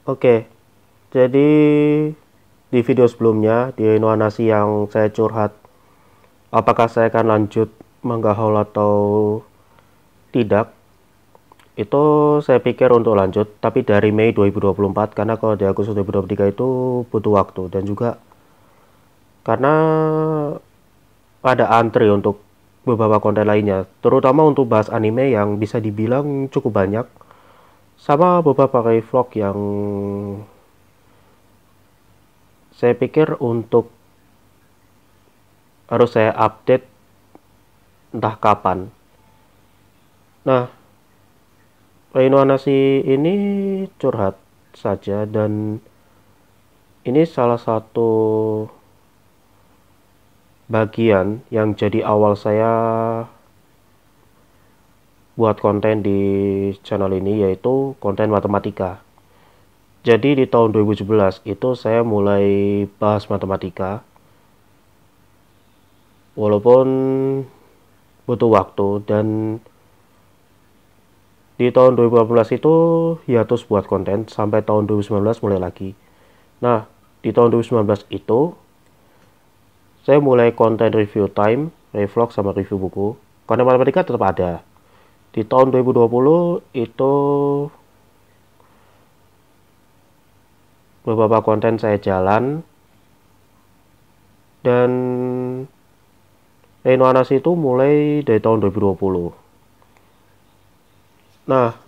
Oke, jadi di video sebelumnya di Nuanasi yang saya curhat, apakah saya akan lanjut menggaul atau tidak? Itu saya pikir untuk lanjut, tapi dari Mei 2024 karena kalau di Agustus 2023 itu butuh waktu dan juga karena ada antri untuk beberapa konten lainnya, terutama untuk bahas anime yang bisa dibilang cukup banyak, sama beberapa vlog yang saya pikir untuk harus saya update entah kapan. Nah, Reino Anasi ini curhat saja dan ini salah satu bagian yang jadi awal saya buat konten di channel ini, yaitu konten matematika. Jadi di tahun 2017 itu saya mulai bahas matematika, walaupun butuh waktu, dan di tahun 2018 itu hiatus buat konten sampai tahun 2019 mulai lagi. Nah, di tahun 2019 itu saya mulai konten review time, revlog sama review buku. Konten matematika tetap ada. Di tahun 2020 itu beberapa konten saya jalan, dan Reino Anas itu mulai dari tahun 2020. Nah,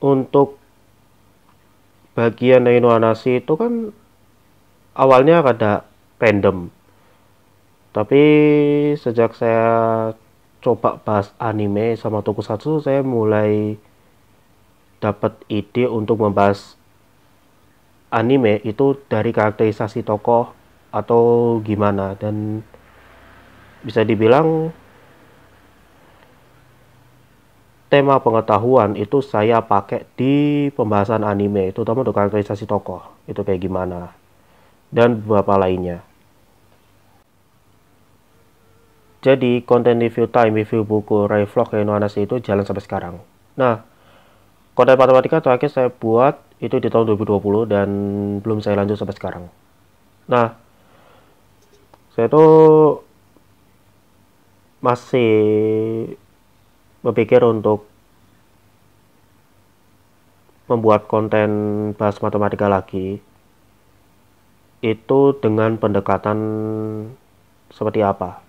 untuk bagian Reino Anas itu kan awalnya ada random. Tapi sejak saya coba bahas anime sama tokusatsu, saya mulai dapat ide untuk membahas anime itu dari karakterisasi tokoh atau gimana, dan bisa dibilang tema pengetahuan itu saya pakai di pembahasan anime, terutama untuk karakterisasi tokoh itu kayak gimana dan beberapa lainnya. Jadi konten review time, review buku, revlog kayak Nuanasi itu jalan sampai sekarang. Nah, konten matematika terakhir saya buat itu di tahun 2020 dan belum saya lanjut sampai sekarang. Nah, saya tuh masih berpikir untuk membuat konten bahas matematika lagi, itu dengan pendekatan seperti apa.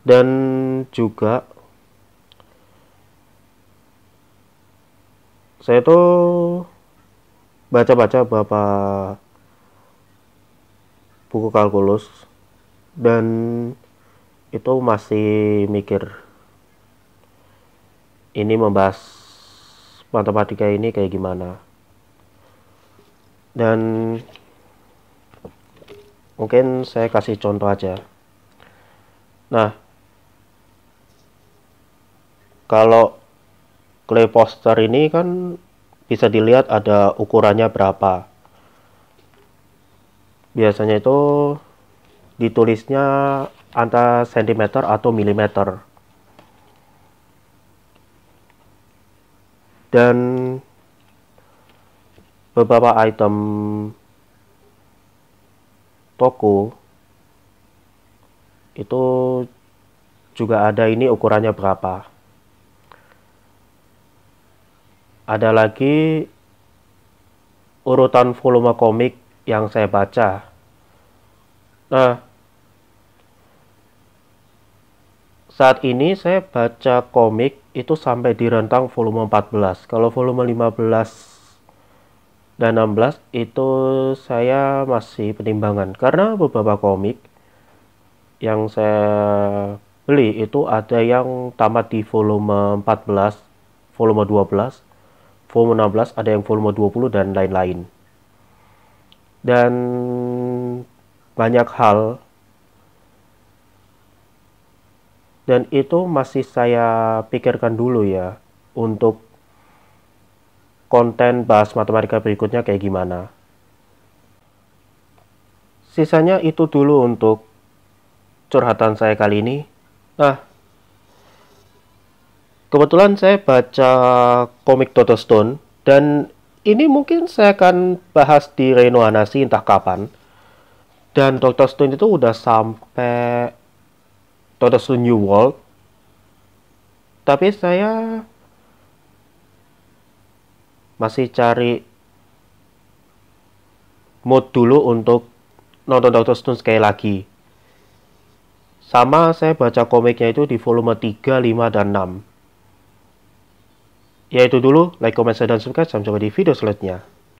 Dan juga saya tuh baca-baca beberapa buku kalkulus dan itu masih mikir ini membahas matematika ini kayak gimana. Dan mungkin saya kasih contoh aja. Nah, kalau clay poster ini kan bisa dilihat ada ukurannya berapa. Biasanya itu ditulisnya antara sentimeter atau milimeter. Dan beberapa item toko itu juga ada ini ukurannya berapa. Ada lagi urutan volume komik yang saya baca. Nah, saat ini saya baca komik itu sampai di rentang volume 14. Kalau volume 15 dan 16 itu saya masih pertimbangan, karena beberapa komik yang saya beli itu ada yang tamat di volume 14, volume 12, volume 16, ada yang volume 20 dan lain-lain. Dan banyak hal, dan itu masih saya pikirkan dulu ya untuk konten bahas matematika berikutnya kayak gimana. Sisanya itu dulu untuk curhatan saya kali ini. Nah, Kebetulan saya baca komik Dr. Stone, dan ini mungkin saya akan bahas di Reno Hanasi entah kapan. Dan Dr. Stone itu udah sampai Dr. Stone New World, tapi saya masih cari mood dulu untuk nonton Dr. Stone sekali lagi. Sama saya baca komiknya itu di volume 3, 5, dan 6. Ya itu dulu, like, comment, share, dan subscribe. Sampai jumpa di video selanjutnya.